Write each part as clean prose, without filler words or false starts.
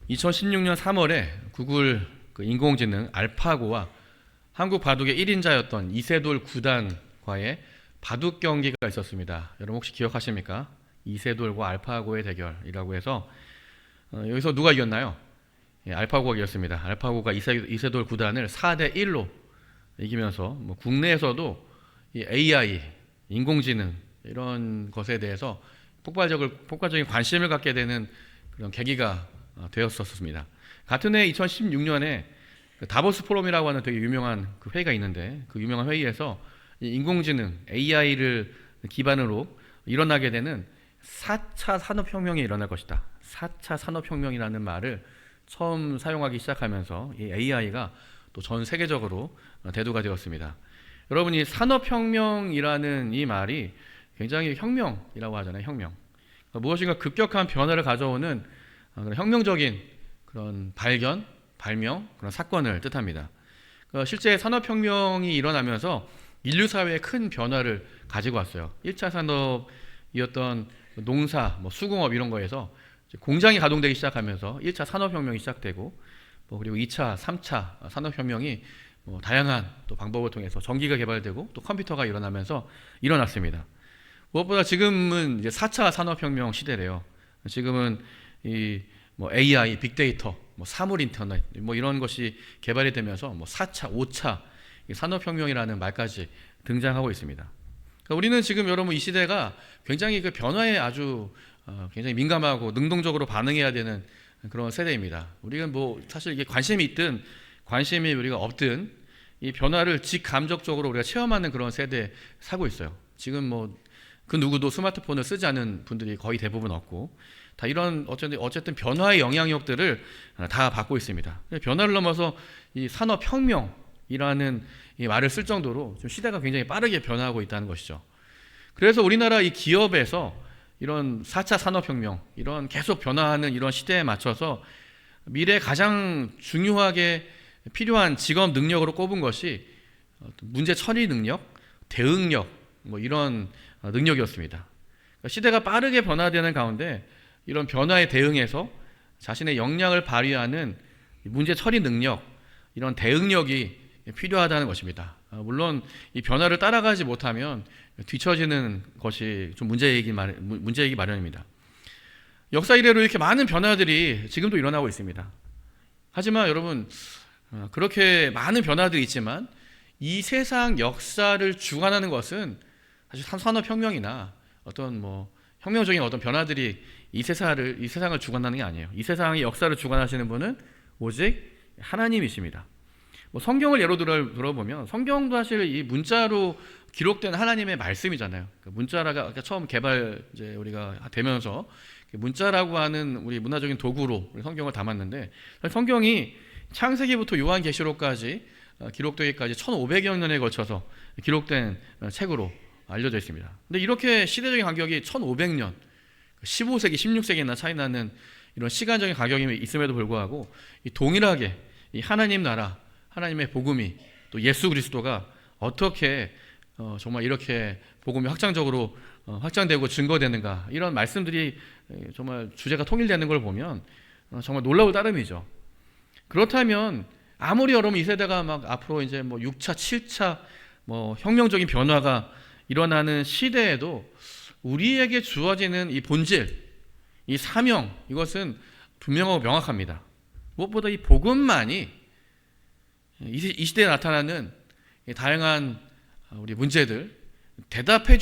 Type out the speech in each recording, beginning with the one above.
2016년 3월에 구글 인공지능 알파고와 한국 바둑의 1인자였던 이세돌 구단과의 바둑 경기가 있었습니다. 여러분 혹시 기억하십니까? 이세돌과 알파고의 대결이라고 해서 여기서 누가 이겼나요? 예, 알파고가 이겼습니다. 알파고가 이세돌 구단을 4대1로 이기면서 국내에서도 이 AI, 인공지능 이런 것에 대해서 폭발적인 관심을 갖게 되는 그런 계기가 되었었습니다. 같은 해 2016년에 다보스 포럼이라고 하는 되게 유명한 그 회의가 있는데, 그 유명한 회의에서 인공지능 AI를 기반으로 일어나게 되는 4차 산업혁명이 일어날 것이다. 4차 산업혁명이라는 말을 처음 사용하기 시작하면서 이 AI가 또 전 세계적으로 대두가 되었습니다. 여러분이 산업혁명이라는 이 말이 굉장히 혁명이라고 하잖아요. 혁명. 그러니까 무엇인가 급격한 변화를 가져오는 그런 혁명적인 그런 발견, 발명, 그런 사건을 뜻합니다. 그러니까 실제 산업혁명이 일어나면서 인류 사회에 큰 변화를 가지고 왔어요. 1차 산업이었던 농사, 수공업 이런 거에서 공장이 가동되기 시작하면서 1차 산업혁명이 시작되고, 그리고 2차, 3차 산업혁명이 다양한 또 방법을 통해서 전기가 개발되고 또 컴퓨터가 일어났습니다. 무엇보다 지금은 이제 4차 산업혁명 시대래요. 지금은 이 AI, 빅데이터, 사물 인터넷 이런 것이 개발이 되면서 4차, 5차 산업혁명이라는 말까지 등장하고 있습니다. 그러니까 우리는 지금 여러분 이 시대가 굉장히 그 변화에 아주 굉장히 민감하고 능동적으로 반응해야 되는 그런 세대입니다. 우리는 사실 이게 관심이 있든 관심이 우리가 없든 이 변화를 직감적적으로 우리가 체험하는 그런 세대에 살고 있어요. 지금 그 누구도 스마트폰을 쓰지 않는 분들이 거의 대부분 없고, 다 이런 어쨌든 변화의 영향력들을 다 받고 있습니다. 변화를 넘어서 이 산업혁명이라는 이 말을 쓸 정도로 좀 시대가 굉장히 빠르게 변화하고 있다는 것이죠. 그래서 우리나라 이 기업에서 이런 4차 산업혁명, 이런 계속 변화하는 이런 시대에 맞춰서 미래에 가장 중요하게 필요한 직업 능력으로 꼽은 것이 문제 처리 능력, 대응력, 이런 능력이었습니다. 그러니까 시대가 빠르게 변화되는 가운데 이런 변화에 대응해서 자신의 역량을 발휘하는 문제 처리 능력, 이런 대응력이 필요하다는 것입니다. 물론 이 변화를 따라가지 못하면 뒤처지는 것이 좀 문제이기 마련입니다. 역사 이래로 이렇게 많은 변화들이 지금도 일어나고 있습니다. 하지만 여러분, 그렇게 많은 변화들이 있지만 이 세상 역사를 주관하는 것은 사실 산업혁명이나 어떤 혁명적인 어떤 변화들이 이 세상을 주관하는 게 아니에요. 이 세상의 역사를 주관하시는 분은 오직 하나님이십니다. 성경을 예로 들어보면 성경도 사실 이 문자로 기록된 하나님의 말씀이잖아요. 문자가 처음 우리가 되면서 문자라고 하는 우리 문화적인 도구로 성경을 담았는데, 성경이 창세기부터 요한계시록까지 기록되기까지 1500여 년에 걸쳐서 기록된 책으로 알려져 있습니다. 근데 이렇게 시대적인 간격이 1500년, 15세기, 16세기나 차이 나는 이런 시간적인 간격이 있음에도 불구하고 동일하게 이 하나님 나라, 하나님의 복음이 또 예수 그리스도가 어떻게 정말 이렇게 복음이 확장적으로 확장되고 증거되는가, 이런 말씀들이 정말 주제가 통일되는 걸 보면 정말 놀라울 따름이죠. 그렇다면 아무리 여러분 이 세대가 앞으로 이제 6차, 7차 혁명적인 변화가 일어나는 시대에도 우리에게 주어지는 이 본질, 이 사명, 이것은 분명하고 명확합니다. 무엇보다 이 복음만이 이 시대에 나타나는 다양한 우리 문제들, 대답할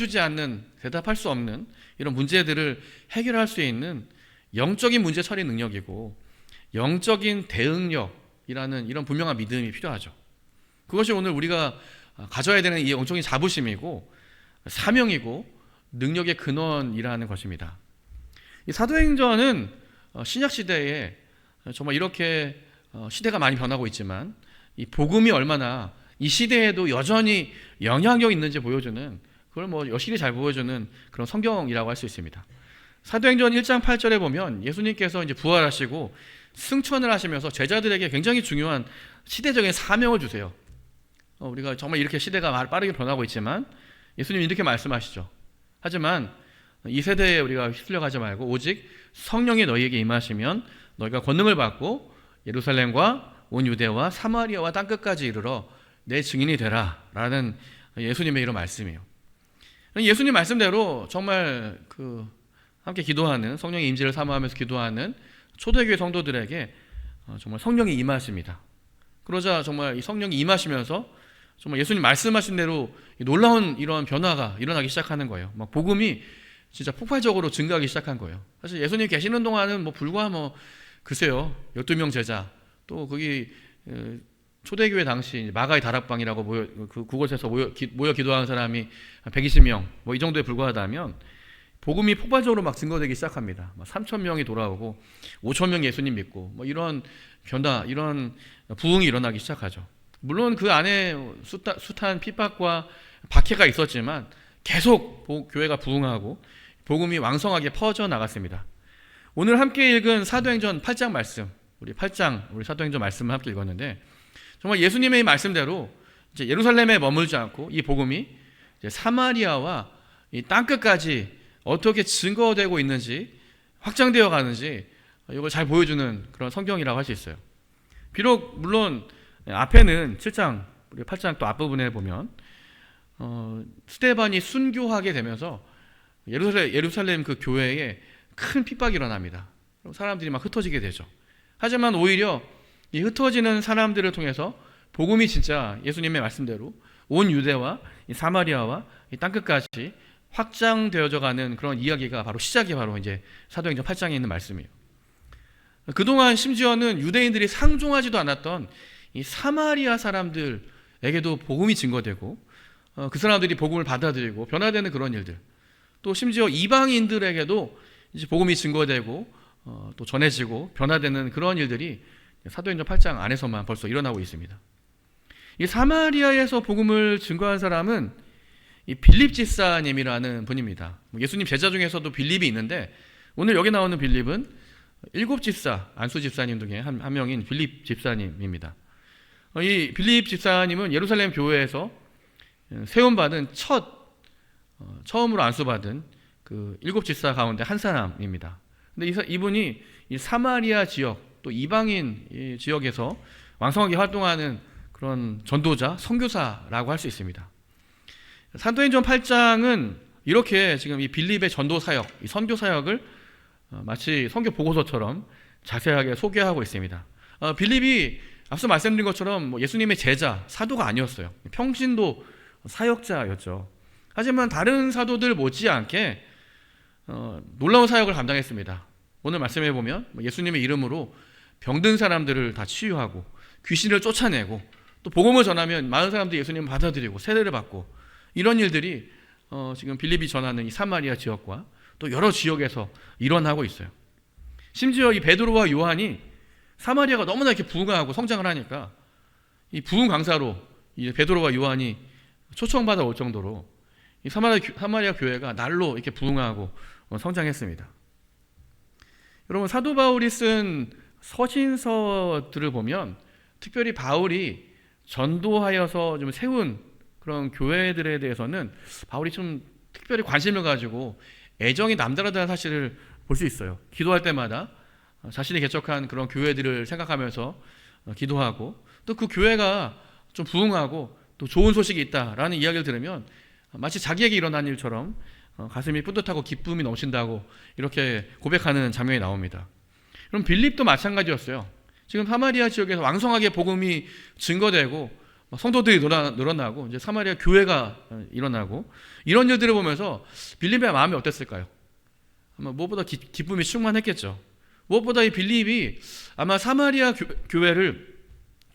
수 없는 이런 문제들을 해결할 수 있는 영적인 문제 처리 능력이고 영적인 대응력이라는 이런 분명한 믿음이 필요하죠. 그것이 오늘 우리가 가져야 되는 이 영적인 자부심이고 사명이고 능력의 근원이라는 것입니다. 이 사도행전은 신약 시대에 정말 이렇게 시대가 많이 변하고 있지만 이 복음이 얼마나 이 시대에도 여전히 영향력 있는지 보여주는, 그걸 여실히 잘 보여주는 그런 성경이라고 할 수 있습니다. 사도행전 1장 8절에 보면 예수님께서 이제 부활하시고 승천을 하시면서 제자들에게 굉장히 중요한 시대적인 사명을 주세요. 우리가 정말 이렇게 시대가 빠르게 변하고 있지만 예수님이 이렇게 말씀하시죠. 하지만 이 세대에 우리가 휩쓸려가지 말고 오직 성령이 너희에게 임하시면 너희가 권능을 받고 예루살렘과 온 유대와 사마리아와 땅끝까지 이르러 내 증인이 되라 라는 예수님의 이런 말씀이에요. 예수님 말씀대로 정말 함께 기도하는, 성령의 임재를 사모하면서 기도하는 초대교회 성도들에게 정말 성령이 임하십니다. 그러자 정말 이 성령이 임하시면서 정말 예수님 말씀하신 대로 놀라운 이러한 변화가 일어나기 시작하는 거예요. 막 복음이 진짜 폭발적으로 증가하기 시작한 거예요. 사실 예수님 계시는 동안은 불과 글쎄요 12명 제자, 또 거기 초대교회 당시 마가의 다락방이라고 그곳에서 모여 기도하는 사람이 120명 이 정도에 불과하다면, 복음이 폭발적으로 막 증거되기 시작합니다. 3,000명이 돌아오고 5,000명 예수님 믿고 이런 변화, 이런 부흥이 일어나기 시작하죠. 물론 그 안에 숱한 핍박과 박해가 있었지만 계속 교회가 부흥하고 복음이 왕성하게 퍼져 나갔습니다. 오늘 함께 읽은 사도행전 8장 말씀, 우리 사도행전 말씀을 함께 읽었는데, 정말 예수님의 말씀대로 이제 예루살렘에 머물지 않고 이 복음이 이제 사마리아와 이 땅끝까지 어떻게 증거되고 있는지, 확장되어 가는지 이걸 잘 보여주는 그런 성경이라고 할 수 있어요. 비록 물론 앞에는 7장, 우리 8장 또 앞부분에 보면 스데반이 순교하게 되면서 예루살렘 그 교회에 큰 핍박이 일어납니다. 사람들이 막 흩어지게 되죠. 하지만 오히려 이 흩어지는 사람들을 통해서 복음이 진짜 예수님의 말씀대로 온 유대와 이 사마리아와 이 땅끝까지 확장되어져 가는 그런 이야기가 시작이 이제 사도행전 8장에 있는 말씀이에요. 그동안 심지어는 유대인들이 상종하지도 않았던 이 사마리아 사람들에게도 복음이 증거되고 그 사람들이 복음을 받아들이고 변화되는 그런 일들, 또 심지어 이방인들에게도 이제 복음이 증거되고 또 전해지고 변화되는 그런 일들이 사도행전 8장 안에서만 벌써 일어나고 있습니다. 이 사마리아에서 복음을 증거한 사람은 이 빌립 집사님이라는 분입니다. 예수님 제자 중에서도 빌립이 있는데, 오늘 여기 나오는 빌립은 7집사, 안수 집사님 중에 한 명인 빌립 집사님입니다. 이 빌립 집사님은 예루살렘 교회에서 세움받은 처음으로 안수받은 그 7집사 가운데 한 사람입니다. 근데 이분이 이 사마리아 지역, 또 이방인 지역에서 왕성하게 활동하는 그런 전도자, 선교사라고 할 수 있습니다. 사도행전 8장은 이렇게 지금 이 빌립의 전도 사역, 이 선교 사역을 마치 선교 보고서처럼 자세하게 소개하고 있습니다. 빌립이 앞서 말씀드린 것처럼 예수님의 제자, 사도가 아니었어요. 평신도 사역자였죠. 하지만 다른 사도들 못지않게 놀라운 사역을 감당했습니다. 오늘 말씀해 보면 예수님의 이름으로 병든 사람들을 다 치유하고 귀신을 쫓아내고, 또 복음을 전하면 많은 사람들이 예수님을 받아들이고 세례를 받고, 이런 일들이 지금 빌립이 전하는 이 사마리아 지역과 또 여러 지역에서 일어나고 있어요. 심지어 이 베드로와 요한이 사마리아가 너무나 이렇게 부흥하고 성장을 하니까 이 부흥 강사로 이 베드로와 요한이 초청받아 올 정도로 이 사마리아 교회가 날로 이렇게 부흥하고 성장했습니다. 여러분, 사도 바울이 쓴 서신서들을 보면 특별히 바울이 전도하여서 좀 세운 그런 교회들에 대해서는 바울이 좀 특별히 관심을 가지고 애정이 남다르다는 사실을 볼 수 있어요. 기도할 때마다 자신이 개척한 그런 교회들을 생각하면서 기도하고, 또 그 교회가 좀 부흥하고 또 좋은 소식이 있다라는 이야기를 들으면 마치 자기에게 일어난 일처럼 가슴이 뿌듯하고 기쁨이 넘친다고 이렇게 고백하는 장면이 나옵니다. 그럼 빌립도 마찬가지였어요. 지금 사마리아 지역에서 왕성하게 복음이 증거되고 성도들이 늘어나고 이제 사마리아 교회가 일어나고, 이런 일들을 보면서 빌립의 마음이 어땠을까요? 아마 무엇보다 기쁨이 충만했겠죠. 무엇보다 이 빌립이 아마 사마리아 교회를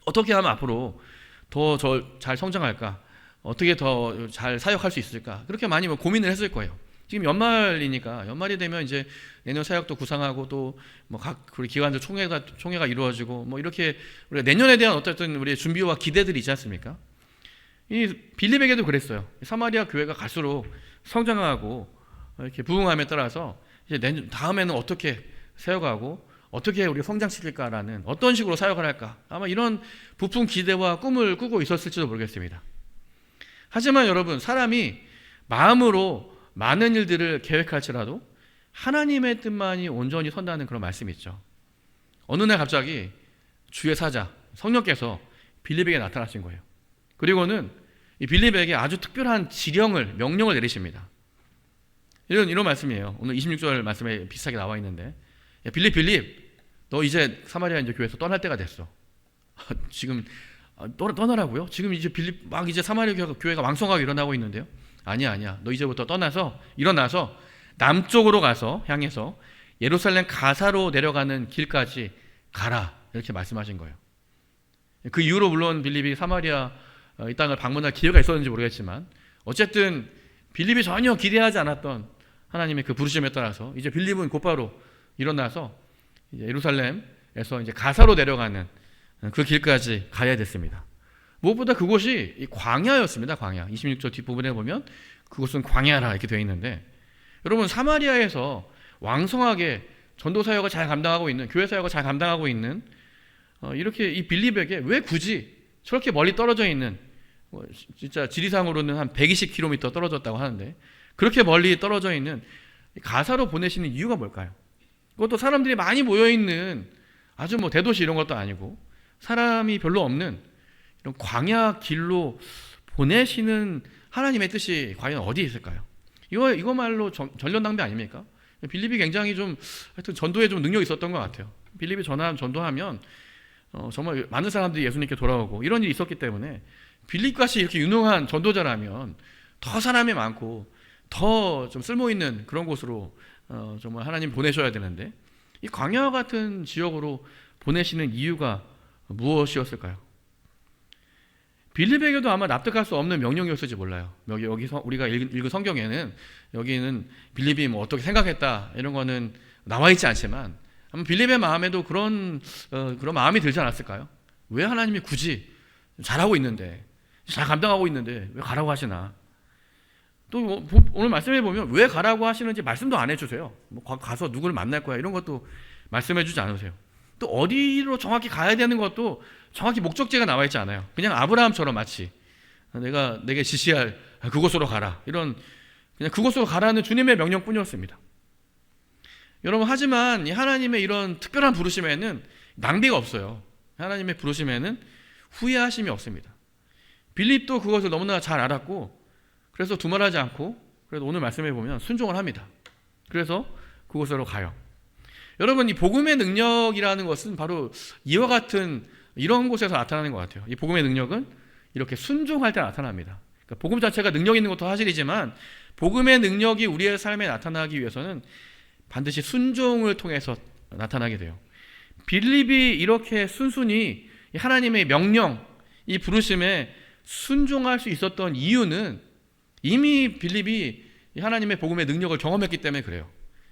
어떻게 하면 앞으로 더 잘 성장할까, 어떻게 더 잘 사역할 수 있을까, 그렇게 많이 고민을 했을 거예요. 지금 연말이니까, 연말이 되면 이제 내년 사역도 구상하고 또 각 우리 기관들 총회가 이루어지고 이렇게 우리가 내년에 대한 어쨌든 우리의 준비와 기대들이 있지 않습니까? 이 빌립에게도 그랬어요. 사마리아 교회가 갈수록 성장하고 이렇게 부흥함에 따라서 이제 다음에는 어떻게 세워가고 어떻게 우리 성장시킬까라는, 어떤 식으로 사역을 할까, 아마 이런 부푼 기대와 꿈을 꾸고 있었을지도 모르겠습니다. 하지만 여러분, 사람이 마음으로 많은 일들을 계획할지라도 하나님의 뜻만이 온전히 선다는 그런 말씀이 있죠. 어느 날 갑자기 주의 사자 성령께서 빌립에게 나타나신 거예요. 그리고는 이 빌립에게 아주 특별한 명령을 내리십니다. 이런 말씀이에요. 오늘 26절 말씀에 비슷하게 나와 있는데, 야, 빌립, 너 이제 사마리아 이제 교회에서 떠날 때가 됐어. 지금 떠나라고요? 지금 이제 빌립 막 이제 사마리아 교회가 왕성하게 일어나고 있는데요. 아니야. 너 이제부터 일어나서 남쪽으로 향해서 예루살렘 가사로 내려가는 길까지 가라. 이렇게 말씀하신 거예요. 그 이후로 물론 빌립이 사마리아 이 땅을 방문할 기회가 있었는지 모르겠지만, 어쨌든 빌립이 전혀 기대하지 않았던 하나님의 그 부르심에 따라서 이제 빌립은 곧바로 일어나서 이제 예루살렘에서 이제 가사로 내려가는 그 길까지 가야 됐습니다. 무엇보다 그곳이 이 광야였습니다. 광야. 26절 뒷부분에 보면 그곳은 광야라 이렇게 되어 있는데, 여러분 사마리아에서 왕성하게 전도 사역을 잘 감당하고 있는, 교회 사역을 잘 감당하고 있는 이렇게 이 빌립에게 왜 굳이 저렇게 멀리 떨어져 있는, 진짜 지리상으로는 한 120km 떨어졌다고 하는데 그렇게 멀리 떨어져 있는 가사로 보내시는 이유가 뭘까요? 그것도 사람들이 많이 모여있는 아주 뭐 대도시 이런 것도 아니고 사람이 별로 없는 이런 광야 길로 보내시는 하나님의 뜻이 과연 어디에 있을까요? 이거말로 전련당비 아닙니까? 빌립이 굉장히 좀 하여튼 전도에 좀 능력이 있었던 것 같아요. 빌립이 전도하면 정말 많은 사람들이 예수님께 돌아오고 이런 일이 있었기 때문에, 빌립같이 이렇게 유능한 전도자라면 더 사람이 많고 더 좀 쓸모있는 그런 곳으로 정말 하나님 보내셔야 되는데, 이 광야 같은 지역으로 보내시는 이유가 무엇이었을까요? 빌립에게도 아마 납득할 수 없는 명령이었을지 몰라요. 여기서 우리가 읽은 성경에는 여기는 빌립이 뭐 어떻게 생각했다 이런 거는 나와 있지 않지만, 아마 빌립의 마음에도 그런 마음이 들지 않았을까요? 왜 하나님이 굳이 잘하고 있는데, 잘 감당하고 있는데 왜 가라고 하시나? 또 오늘 말씀해 보면 왜 가라고 하시는지 말씀도 안 해주세요. 뭐 가서 누구를 만날 거야 이런 것도 말씀해 주지 않으세요. 또 어디로 정확히 가야 되는 것도 정확히 목적지가 나와 있지 않아요. 그냥 아브라함처럼 마치 내게 지시할 그곳으로 가라, 이런 그냥 그곳으로 가라는 주님의 명령뿐이었습니다. 여러분, 하지만 하나님의 이런 특별한 부르심에는 낭비가 없어요. 하나님의 부르심에는 후회하심이 없습니다. 빌립도 그것을 너무나 잘 알았고, 그래서 두말하지 않고, 그래도 오늘 말씀해 보면 순종을 합니다. 그래서 그곳으로 가요. 여러분, 이 복음의 능력이라는 것은 바로 이와 같은 이런 곳에서 나타나는 것 같아요. 이 복음의 능력은 이렇게 순종할 때 나타납니다. 그러니까 복음 자체가 능력 있는 것도 사실이지만, 복음의 능력이 우리의 삶에 나타나기 위해서는 반드시 순종을 통해서 나타나게 돼요. 빌립이 이렇게 순순히 하나님의 명령, 이 부르심에 순종할 수 있었던 이유는 이미 빌립이 하나님의 복음의 능력을 경험했기 때문에 그래요.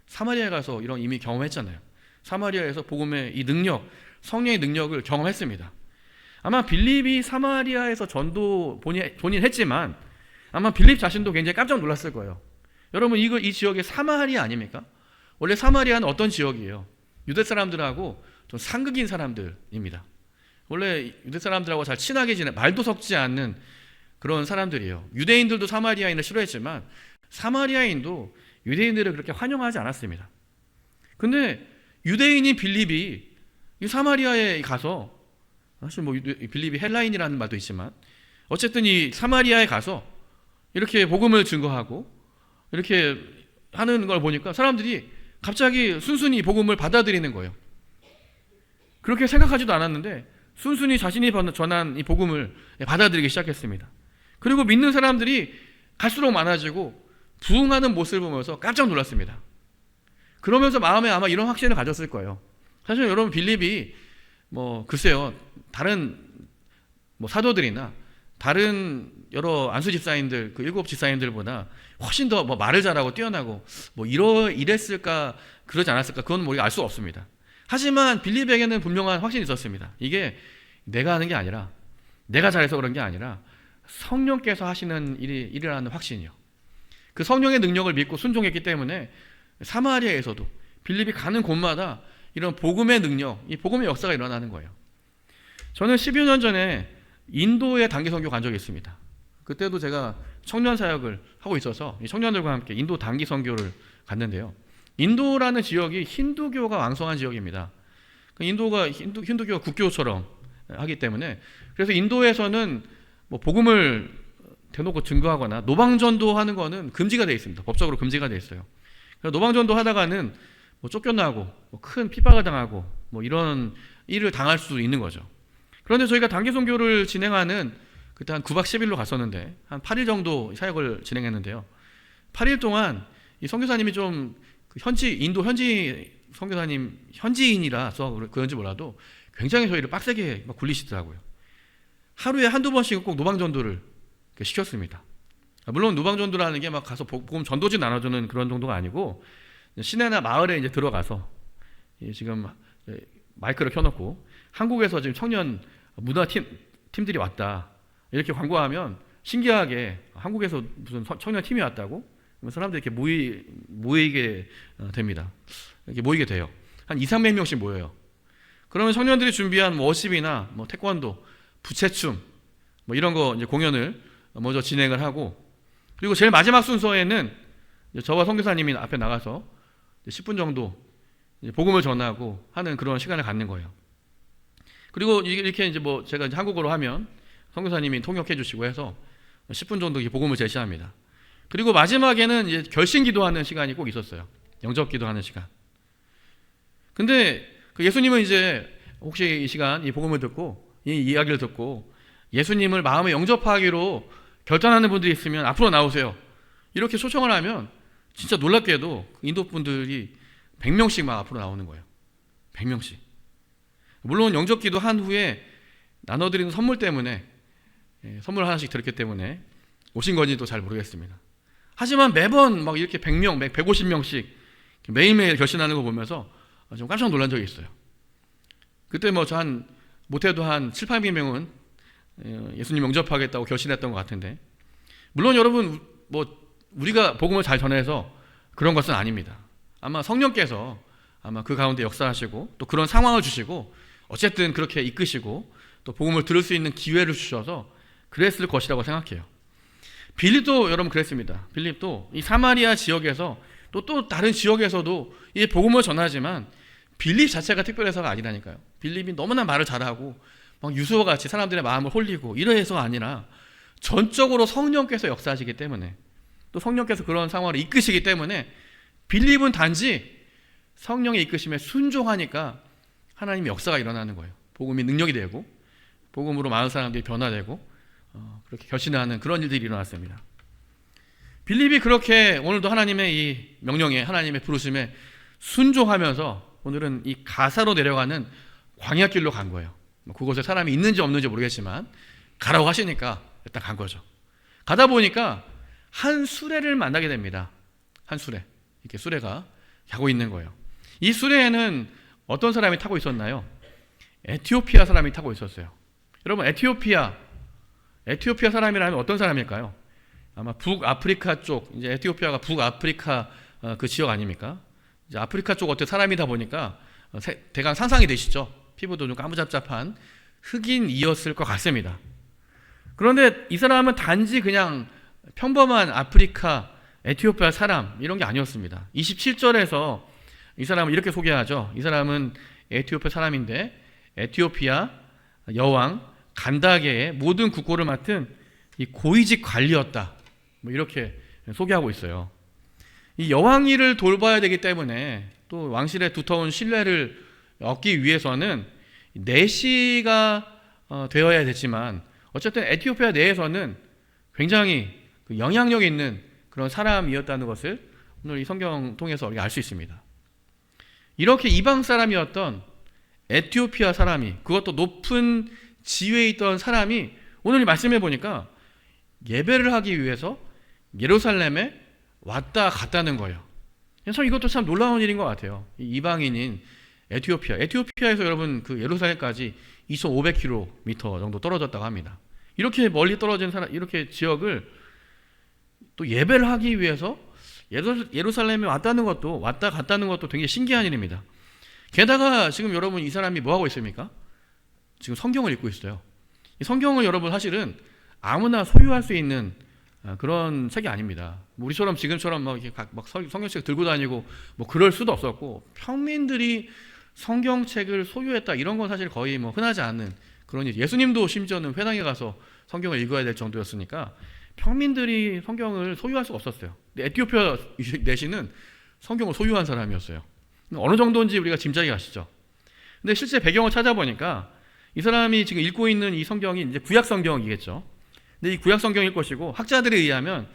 사마리아에 가서 이런 이미 경험했잖아요. 사마리아에서 복음의 이 능력, 성령의 능력을 경험했습니다. 아마 빌립이 사마리아에서 전도 본인 했지만 아마 빌립 자신도 굉장히 깜짝 놀랐을 거예요. 여러분, 이 지역이 사마리아 아닙니까? 원래 사마리아는 어떤 지역이에요? 유대 사람들하고 좀 상극인 사람들입니다. 원래 유대 사람들하고 잘 친하게 말도 섞지 않는 그런 사람들이에요. 유대인들도 사마리아인을 싫어했지만 사마리아인도 유대인들을 그렇게 환영하지 않았습니다. 근데 유대인인 빌립이 이 사마리아에 가서, 사실 뭐 빌립이 헬라인이라는 말도 있지만 어쨌든 이 사마리아에 가서 이렇게 복음을 증거하고 이렇게 하는 걸 보니까 사람들이 갑자기 순순히 복음을 받아들이는 거예요. 그렇게 생각하지도 않았는데 순순히 자신이 전한 이 복음을 받아들이기 시작했습니다. 그리고 믿는 사람들이 갈수록 많아지고 부흥하는 모습을 보면서 깜짝 놀랐습니다. 그러면서 마음에 아마 이런 확신을 가졌을 거예요. 사실 여러분, 빌립이 글쎄요, 다른 사도들이나 다른 여러 안수 집사님들, 그 7 집사님들보다 훨씬 더 말을 잘하고 뛰어나고 이랬을까 그러지 않았을까, 그건 우리가 알 수 없습니다. 하지만 빌립에게는 분명한 확신이 있었습니다. 이게 내가 하는 게 아니라, 내가 잘해서 그런 게 아니라 성령께서 하시는 일이라는 확신이요. 그 성령의 능력을 믿고 순종했기 때문에 사마리아에서도 빌립이 가는 곳마다 이런 복음의 능력, 이 복음의 역사가 일어나는 거예요. 저는 10여 년 전에 인도에 단기 선교 간 적이 있습니다. 그때도 제가 청년 사역을 하고 있어서 이 청년들과 함께 인도 단기 선교를 갔는데요. 인도라는 지역이 힌두교가 왕성한 지역입니다. 인도가 힌두교가 국교처럼 하기 때문에, 그래서 인도에서는 뭐 복음을 대놓고 증거하거나 노방전도 하는 거는 금지가 되어 있습니다. 법적으로 금지가 되어 있어요. 그래서 노방전도 하다가는 뭐 쫓겨나고 뭐 큰 핍박을 당하고 뭐 이런 일을 당할 수도 있는 거죠. 그런데 저희가 단기 선교를 진행하는 그때 한 9박 10일로 갔었는데 한 8일 정도 사역을 진행했는데요. 8일 동안 이 선교사님이 좀 인도 현지 선교사님 현지인이라서 그런지 몰라도 굉장히 저희를 빡세게 막 굴리시더라고요. 하루에 한두 번씩 꼭 노방전도를 시켰습니다. 물론 노방전도라는 게 막 가서 복음 전도지 나눠주는 그런 정도가 아니고, 시내나 마을에 이제 들어가서 지금 마이크를 켜놓고 한국에서 지금 청년 문화 팀들이 왔다 이렇게 광고하면 신기하게 한국에서 무슨 청년 팀이 왔다고 사람들이 이렇게 모이게 됩니다. 이렇게 모이게 돼요. 한 200~300명씩 모여요. 그러면 청년들이 준비한 뭐 워십이나 뭐 태권도, 부채춤 뭐 이런 거 이제 공연을 먼저 진행을 하고, 그리고 제일 마지막 순서에는 저와 선교사님이 앞에 나가서 10분 정도 복음을 전하고 하는 그런 시간을 갖는 거예요. 그리고 이렇게 이제 뭐 제가 이제 한국어로 하면 선교사님이 통역해 주시고 해서 10분 정도 복음을 제시합니다. 그리고 마지막에는 이제 결심 기도하는 시간이 꼭 있었어요. 영접 기도하는 시간. 근데 그 예수님은 이제 혹시 이 시간 이 복음을 듣고 이 이야기를 듣고 예수님을 마음에 영접하기로 결단하는 분들이 있으면 앞으로 나오세요. 이렇게 초청을 하면 진짜 놀랍게도 인도 분들이 100명씩 막 앞으로 나오는 거예요. 100명씩. 물론 영접 기도한 후에 나눠드리는 선물 때문에 선물 하나씩 드렸기 때문에 오신 건지도 잘 모르겠습니다. 하지만 매번 막 이렇게 100명, 150명씩 매일매일 결신하는 거 보면서 좀 깜짝 놀란 적이 있어요. 그때 뭐 못해도 한 700~800명은 예수님 영접하겠다고 결신했던 것 같은데, 물론 여러분 뭐 우리가 복음을 잘 전해서 그런 것은 아닙니다. 아마 성령께서 아마 그 가운데 역사하시고 또 그런 상황을 주시고 어쨌든 그렇게 이끄시고 또 복음을 들을 수 있는 기회를 주셔서 그랬을 것이라고 생각해요. 빌립도 여러분 그랬습니다. 빌립도 이 사마리아 지역에서 또 다른 지역에서도 이 복음을 전하지만 빌립 자체가 특별해서가 아니라니까요. 빌립이 너무나 말을 잘하고 막 유수와 같이 사람들의 마음을 홀리고 이러해서가 아니라 전적으로 성령께서 역사하시기 때문에, 또 성령께서 그런 상황을 이끄시기 때문에 빌립은 단지 성령의 이끄심에 순종하니까 하나님의 역사가 일어나는 거예요. 복음이 능력이 되고 복음으로 많은 사람들이 변화되고 그렇게 결신하는 그런 일들이 일어났습니다. 빌립이 그렇게 오늘도 하나님의 이 명령에, 하나님의 부르심에 순종하면서 오늘은 이 가사로 내려가는 광야길로 간 거예요. 그곳에 사람이 있는지 없는지 모르겠지만 가라고 하시니까 일단 간 거죠. 가다 보니까 한 수레를 만나게 됩니다. 한 수레. 이렇게 수레가 가고 있는 거예요. 이 수레에는 어떤 사람이 타고 있었나요? 에티오피아 사람이 타고 있었어요. 여러분, 에티오피아 사람이라면 어떤 사람일까요? 아마 북아프리카 쪽, 이제 에티오피아가 북아프리카 그 지역 아닙니까? 이제 아프리카 쪽 어떤 사람이다 보니까 대강 상상이 되시죠? 피부도 좀 까무잡잡한 흑인이었을 것 같습니다. 그런데 이 사람은 단지 그냥 평범한 아프리카, 에티오피아 사람 이런 게 아니었습니다. 27절에서 이 사람을 이렇게 소개하죠. 이 사람은 에티오피아 사람인데 에티오피아 여왕 간다게의 모든 국고를 맡은 이 고위직 관리였다. 뭐 이렇게 소개하고 있어요. 이 여왕 일을 돌봐야 되기 때문에 또 왕실의 두터운 신뢰를 얻기 위해서는 내시가 되어야 되지만 어쨌든 에티오피아 내에서는 굉장히 영향력 있는 그런 사람이었다는 것을 오늘 이 성경 통해서 우리가 알 수 있습니다. 이렇게 이방 사람이었던 에티오피아 사람이, 그것도 높은 지위에 있던 사람이 오늘 말씀해 보니까 예배를 하기 위해서 예루살렘에 왔다 갔다는 거예요. 참 이것도 참 놀라운 일인 것 같아요. 이방인인 에티오피아에서 여러분 그 예루살렘까지 2,500km 정도 떨어졌다고 합니다. 이렇게 멀리 떨어진 이렇게 지역을 또 예배를 하기 위해서 예루살렘에 왔다 갔다는 것도 굉장히 신기한 일입니다. 게다가 지금 여러분 이 사람이 뭐 하고 있습니까? 지금 성경을 읽고 있어요. 이 성경을 여러분 사실은 아무나 소유할 수 있는 그런 책이 아닙니다. 우리처럼 지금처럼 막 성경책 들고 다니고 뭐 그럴 수도 없었고 평민들이 성경책을 소유했다, 이런 건 사실 거의 뭐 흔하지 않은 그런 일. 예수님도 심지어는 회당에 가서 성경을 읽어야 될 정도였으니까 평민들이 성경을 소유할 수가 없었어요. 근데 에티오피아 내시는 성경을 소유한 사람이었어요. 어느 정도인지 우리가 짐작이 가시죠. 근데 실제 배경을 찾아보니까 이 사람이 지금 읽고 있는 이 성경이 이제 구약 성경이겠죠. 근데 이 구약 성경일 것이고, 학자들에 의하면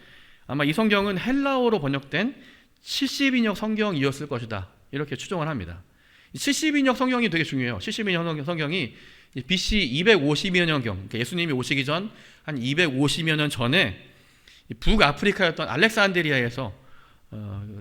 아마 이 성경은 헬라어로 번역된 70인역 성경이었을 것이다, 이렇게 추정을 합니다. 70인역 성경이 되게 중요해요. 70인역 성경이 BC 250여 년경, 그러니까 예수님이 오시기 전 한 250여 년 전에 북아프리카였던 알렉산드리아에서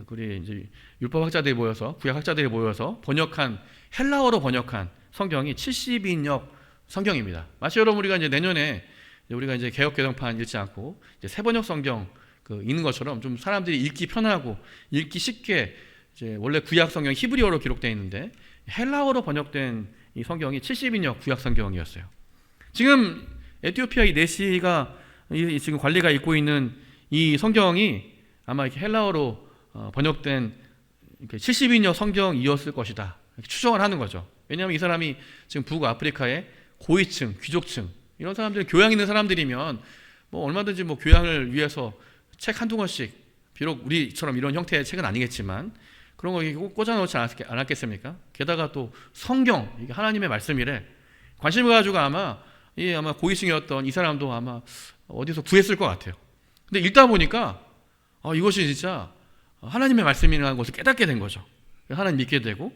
우리 이제 율법학자들이 모여서, 구약학자들이 모여서 번역한, 헬라어로 번역한 성경이 70인역 성경입니다. 마치 여러분, 우리가 이제 내년에 우리가 이제 개역개정판 읽지 않고 이제 세번역 성경 읽는 것처럼 좀 사람들이 읽기 편하고 읽기 쉽게, 이제 원래 구약 성경 히브리어로 기록되어 있는데 헬라어로 번역된 이 성경이 70인역 구약 성경이었어요. 지금 에티오피아 이 내시가 지금 관리가 읽고 있는 이 성경이 아마 이렇게 헬라어로 번역된 70인역 성경이었을 것이다, 이렇게 추정을 하는 거죠. 왜냐하면 이 사람이 지금 북아프리카의 고위층, 귀족층, 이런 사람들, 교양 있는 사람들이면 뭐 얼마든지 뭐 교양을 위해서 책 한두 권씩, 비록 우리처럼 이런 형태의 책은 아니겠지만 그런 거 꽂아놓지 않았겠습니까? 게다가 또 성경, 이게 하나님의 말씀이래, 관심을 가지고 아마 고위층이었던 이 사람도 아마 어디서 구했을 것 같아요. 근데 읽다 보니까 이것이 진짜 하나님의 말씀이라는 것을 깨닫게 된 거죠. 하나님 믿게 되고,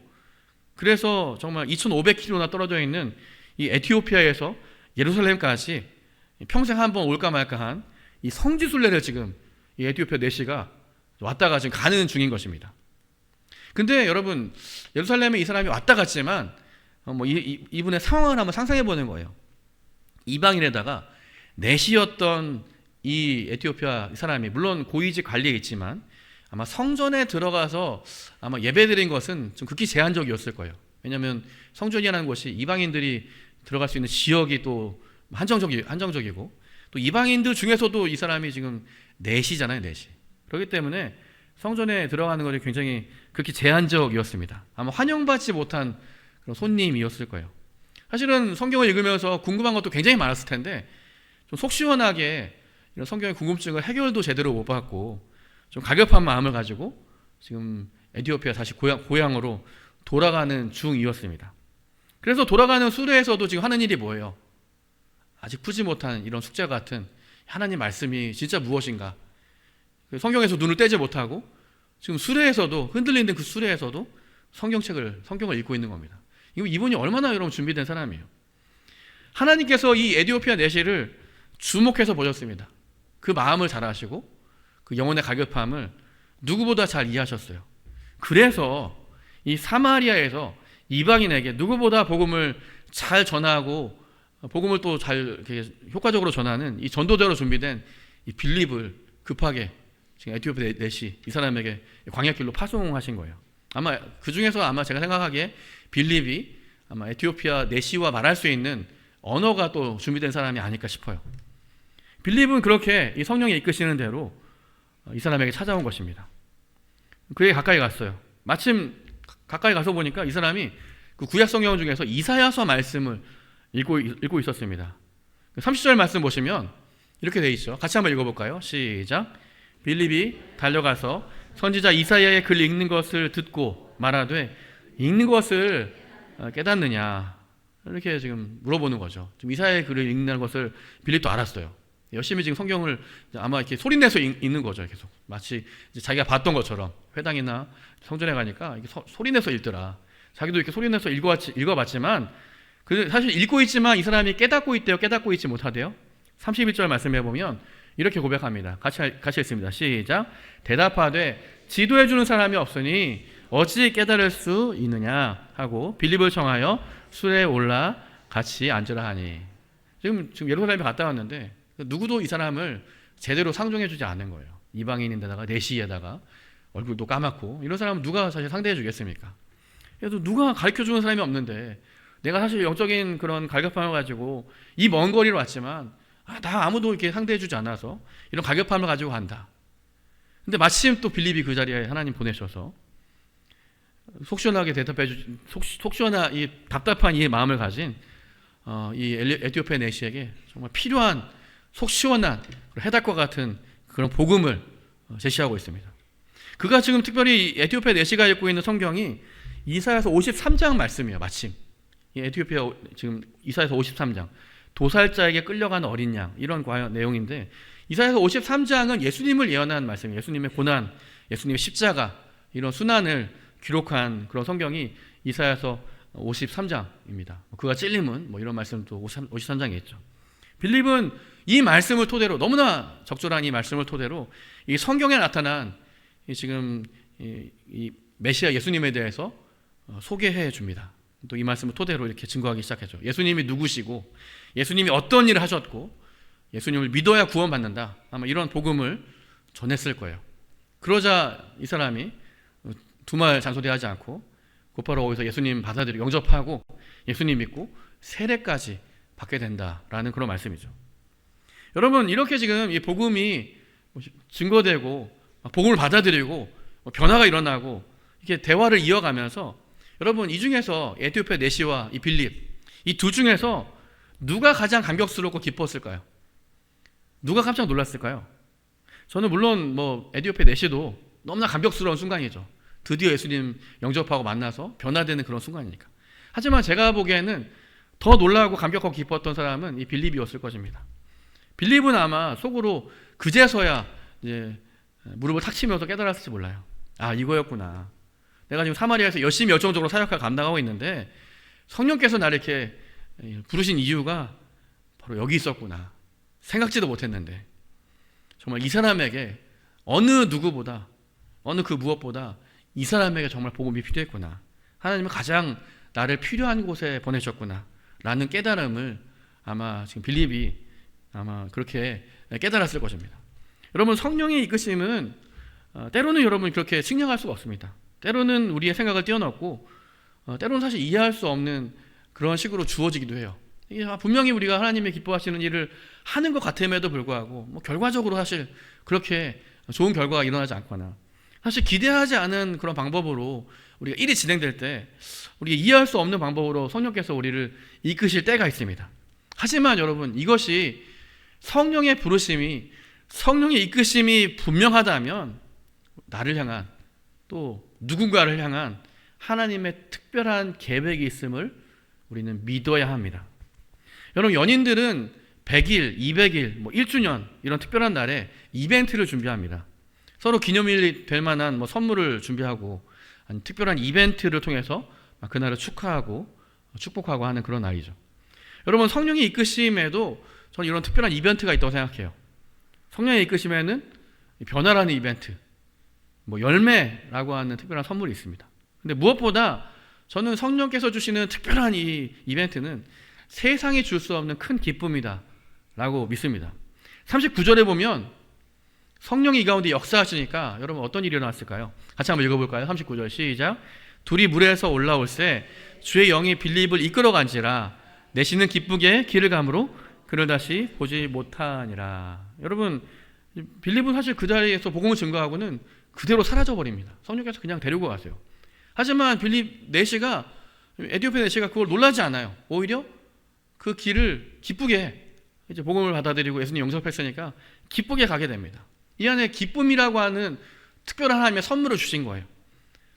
그래서 정말 2,500km나 떨어져 있는 이 에티오피아에서 예루살렘까지 평생 한번 올까 말까 한 이 성지순례를 지금 이 에티오피아 내시가 왔다가 지금 가는 중인 것입니다. 근데 여러분, 예루살렘에 이 사람이 왔다 갔지만 이분의 상황을 한번 상상해 보는 거예요. 이방인에다가 내시였던 이 에티오피아 사람이, 물론 고위직 관리에 있지만 아마 성전에 들어가서 아마 예배드린 것은 좀 극히 제한적이었을 거예요. 왜냐하면 성전이라는 곳이 이방인들이 들어갈 수 있는 지역이 또 한정적이고, 또 이방인들 중에서도 이 사람이 지금 내시잖아요, 내시. 그렇기 때문에 성전에 들어가는 것이 굉장히 극히 제한적이었습니다. 아마 환영받지 못한 그런 손님이었을 거예요. 사실은 성경을 읽으면서 궁금한 것도 굉장히 많았을 텐데 좀 속 시원하게 이런 성경의 궁금증을 해결도 제대로 못 받고 좀 가급한 마음을 가지고 지금 에티오피아 다시 고향으로 돌아가는 중이었습니다. 그래서 돌아가는 수레에서도 지금 하는 일이 뭐예요? 아직 푸지 못한 이런 숙제 같은 하나님 말씀이 진짜 무엇인가, 성경에서 눈을 떼지 못하고 지금 수레에서도, 흔들리는 그 수레에서도 성경을 읽고 있는 겁니다. 이분이 얼마나 여러분 준비된 사람이에요. 하나님께서 이 에티오피아 내시를 주목해서 보셨습니다. 그 마음을 잘 아시고 그 영혼의 가급함을 누구보다 잘 이해하셨어요. 그래서 이 사마리아에서 이방인에게 누구보다 복음을 잘 전하고 복음을 또 잘 효과적으로 전하는 이 전도자로 준비된 이 빌립을 급하게 지금 에티오피아 내시 이 사람에게 광야길로 파송하신 거예요. 아마 그 중에서 아마 제가 생각하기에 빌립이 아마 에티오피아 내시와 말할 수 있는 언어가 또 준비된 사람이 아닐까 싶어요. 빌립은 그렇게 이 성령이 이끄시는 대로 이 사람에게 찾아온 것입니다. 그에게 가까이 갔어요. 마침 가까이 가서 보니까 이 사람이 그 구약 성경 중에서 이사야서 말씀을 읽고 있었습니다. 30절 말씀 보시면 이렇게 되어 있죠. 같이 한번 읽어볼까요? 시작. 빌립이 달려가서 선지자 이사야의 글 읽는 것을 듣고 말하되 읽는 것을 깨닫느냐, 이렇게 지금 물어보는 거죠. 지금 이사야의 글을 읽는 것을 빌립도 알았어요. 열심히 지금 성경을 아마 이렇게 소리내서 읽는 거죠. 계속 마치 자기가 봤던 것처럼 회당이나 성전에 가니까 이렇게 소리내서 읽더라. 자기도 이렇게 소리내서 읽어봤지만 사실 읽고 있지만 이 사람이 깨닫고 있대요, 깨닫고 있지 못하대요. 31절 말씀해 보면 이렇게 고백합니다. 같이 읽습니다. 시작. 대답하되 지도해주는 사람이 없으니 어찌 깨달을 수 있느냐 하고 빌립을 청하여 수레에 올라 같이 앉으라 하니. 지금 예루살렘에 갔다 왔는데 누구도 이 사람을 제대로 상종해주지 않는 거예요. 이방인인데다가 내시에다가 얼굴도 까맣고, 이런 사람은 누가 사실 상대해 주겠습니까? 그래도 누가 가르쳐주는 사람이 없는데 내가 사실 영적인 그런 갈급함을 가지고 이 먼 거리로 왔지만 나 아무도 이렇게 상대해 주지 않아서 이런 갈급함을 가지고 간다. 근데 마침 또 빌립이 그 자리에 하나님 보내셔서 속 시원하게 속 시원한 이 답답한 이 마음을 가진 이 에티오피아 내시에게 정말 필요한 속 시원한 해답과 같은 그런 복음을 제시하고 있습니다. 그가 지금 특별히 에티오피아 내시가 읽고 있는 성경이 이사야서 53장 말씀이에요. 마침 이 에티오피아 지금 이사야서 53장 도살자에게 끌려가는 어린 양 이런 내용인데 이사야서 53장은 예수님을 예언한 말씀이에요. 예수님의 고난, 예수님의 십자가 이런 순환을 기록한 그런 성경이 이사야서 53장입니다. 그가 찔림은 이런 말씀도 53장에 있죠. 빌립은 이 말씀을 토대로 너무나 적절한 이 말씀을 토대로 이 성경에 나타난 지금 이 메시아 예수님에 대해서 소개해 줍니다. 또 이 말씀을 토대로 이렇게 증거하기 시작했죠. 예수님이 누구시고 예수님이 어떤 일을 하셨고 예수님을 믿어야 구원받는다. 아마 이런 복음을 전했을 거예요. 그러자 이 사람이 두말 잔소리하지 않고 곧바로 거기서 예수님 받아들이고 영접하고 예수님 믿고 세례까지 받게 된다라는 그런 말씀이죠. 여러분 이렇게 지금 이 복음이 증거되고 복음을 받아들이고 변화가 일어나고 이렇게 대화를 이어가면서 여러분 이 중에서 에티오피아 내시와 이 빌립 이 두 중에서 누가 가장 감격스럽고 기뻤을까요? 누가 깜짝 놀랐을까요? 저는 물론 에티오피아 내시도 너무나 감격스러운 순간이죠. 드디어 예수님 영접하고 만나서 변화되는 그런 순간이니까. 하지만 제가 보기에는 더 놀라고 감격하고 기뻤던 사람은 이 빌립이었을 것입니다. 빌립은 아마 속으로 그제서야 이제 무릎을 탁 치면서 깨달았을지 몰라요. 아, 이거였구나. 내가 지금 사마리아에서 열심히 열정적으로 사역을 감당하고 있는데 성령께서 나를 이렇게 부르신 이유가 바로 여기 있었구나. 생각지도 못했는데 정말 이 사람에게 어느 누구보다 어느 그 무엇보다 이 사람에게 정말 복음이 필요했구나. 하나님은 가장 나를 필요한 곳에 보내셨구나 라는 깨달음을 아마 지금 빌립이 아마 그렇게 깨달았을 것입니다. 여러분 성령의 이끄심은 때로는 여러분 그렇게 측량할 수가 없습니다. 때로는 우리의 생각을 뛰어넘고 때로는 사실 이해할 수 없는 그런 식으로 주어지기도 해요. 이게 분명히 우리가 하나님의 기뻐하시는 일을 하는 것 같음에도 불구하고 결과적으로 사실 그렇게 좋은 결과가 일어나지 않거나 사실 기대하지 않은 그런 방법으로 우리가 일이 진행될 때 우리가 이해할 수 없는 방법으로 성령께서 우리를 이끄실 때가 있습니다. 하지만 여러분 이것이 성령의 부르심이 성령의 이끄심이 분명하다면 나를 향한 또 누군가를 향한 하나님의 특별한 계획이 있음을 우리는 믿어야 합니다. 여러분 연인들은 100일, 200일, 1주년 이런 특별한 날에 이벤트를 준비합니다. 서로 기념일이 될 만한 선물을 준비하고 특별한 이벤트를 통해서 그날을 축하하고 축복하고 하는 그런 날이죠. 여러분 성령의 이끄심에도 저는 이런 특별한 이벤트가 있다고 생각해요. 성령의 이끄심에는 변화라는 이벤트, 열매라고 하는 특별한 선물이 있습니다. 근데 무엇보다 저는 성령께서 주시는 특별한 이 이벤트는 세상이 줄 수 없는 큰 기쁨이다 라고 믿습니다. 39절에 보면 성령이 이 가운데 역사하시니까 여러분 어떤 일이 일어났을까요? 같이 한번 읽어볼까요? 39절 시작. 둘이 물에서 올라올새 주의 영이 빌립을 이끌어간지라 내시는 기쁘게 길을 감으로 그를 다시 보지 못하니라. 여러분 빌립은 사실 그 자리에서 복음을 증거하고는 그대로 사라져버립니다. 성령께서 그냥 데리고 가세요. 하지만 빌립 내시가 에티오피아 내시가 그걸 놀라지 않아요. 오히려 그 길을 기쁘게 이제 복음을 받아들이고 예수님 영접했으니까 기쁘게 가게 됩니다. 이 안에 기쁨이라고 하는 특별한 하나님의 선물을 주신 거예요.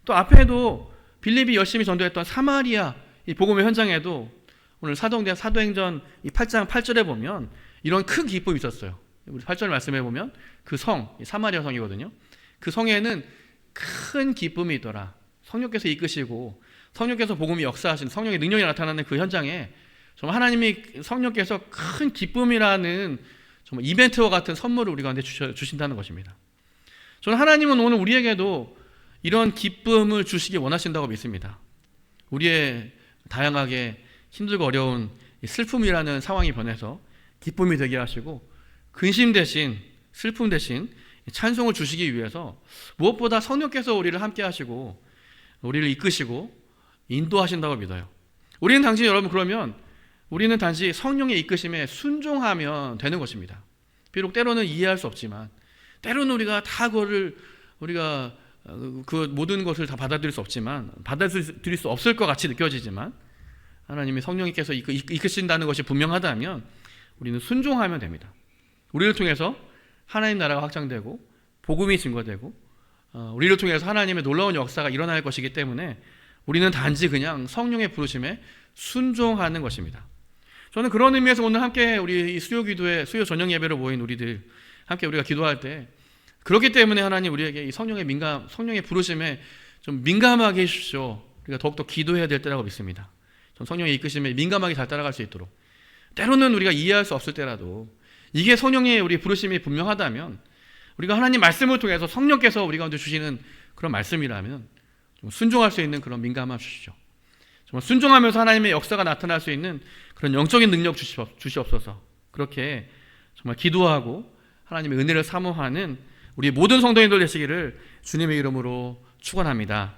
또 앞에도 빌립이 열심히 전도했던 사마리아 이 복음의 현장에도 오늘 사도행전 8장 8절에 보면 이런 큰 기쁨이 있었어요. 우리 8절 말씀해 보면 그 성, 사마리아 성이거든요. 그 성에는 큰 기쁨이 있더라. 성령께서 이끄시고 성령께서 복음이 역사하신 성령의 능력이 나타나는 그 현장에 정말 하나님이 성령께서 큰 기쁨이라는 정말 이벤트와 같은 선물을 우리 가운데 주신다는 것입니다. 저는 하나님은 오늘 우리에게도 이런 기쁨을 주시기 원하신다고 믿습니다. 우리의 다양하게 힘들고 어려운 슬픔이라는 상황이 변해서 기쁨이 되게 하시고 근심 대신 슬픔 대신 찬송을 주시기 위해서 무엇보다 성령께서 우리를 함께 하시고 우리를 이끄시고 인도하신다고 믿어요. 우리는 당시 여러분 그러면 우리는 단지 성령의 이끄심에 순종하면 되는 것입니다. 비록 때로는 이해할 수 없지만 때로는 우리가 다 그거를 우리가 그 모든 것을 다 받아들일 수 없지만, 받아들일 수 없을 것 같이 느껴지지만, 하나님이 성령님께서 이끄신다는 것이 분명하다면 우리는 순종하면 됩니다. 우리를 통해서 하나님 나라가 확장되고 복음이 증거되고 우리를 통해서 하나님의 놀라운 역사가 일어날 것이기 때문에 우리는 단지 그냥 성령의 부르심에 순종하는 것입니다. 저는 그런 의미에서 오늘 함께 우리 수요 기도회, 수요 저녁 예배로 모인 우리들 함께 우리가 기도할 때, 그렇기 때문에 하나님 우리에게 이 성령의 부르심에 좀 민감하게 해주십시오. 우리가 더욱더 기도해야 될 때라고 믿습니다. 전 성령의 이끄심에 민감하게 잘 따라갈 수 있도록, 때로는 우리가 이해할 수 없을 때라도 이게 성령의 우리 부르심이 분명하다면, 우리가 하나님 말씀을 통해서 성령께서 우리 가운데 주시는 그런 말씀이라면 좀 순종할 수 있는 그런 민감함 주시죠. 정말 순종하면서 하나님의 역사가 나타날 수 있는 그런 영적인 능력 주시옵소서. 그렇게 정말 기도하고 하나님의 은혜를 사모하는 우리 모든 성도님들 되시기를 주님의 이름으로 축원합니다.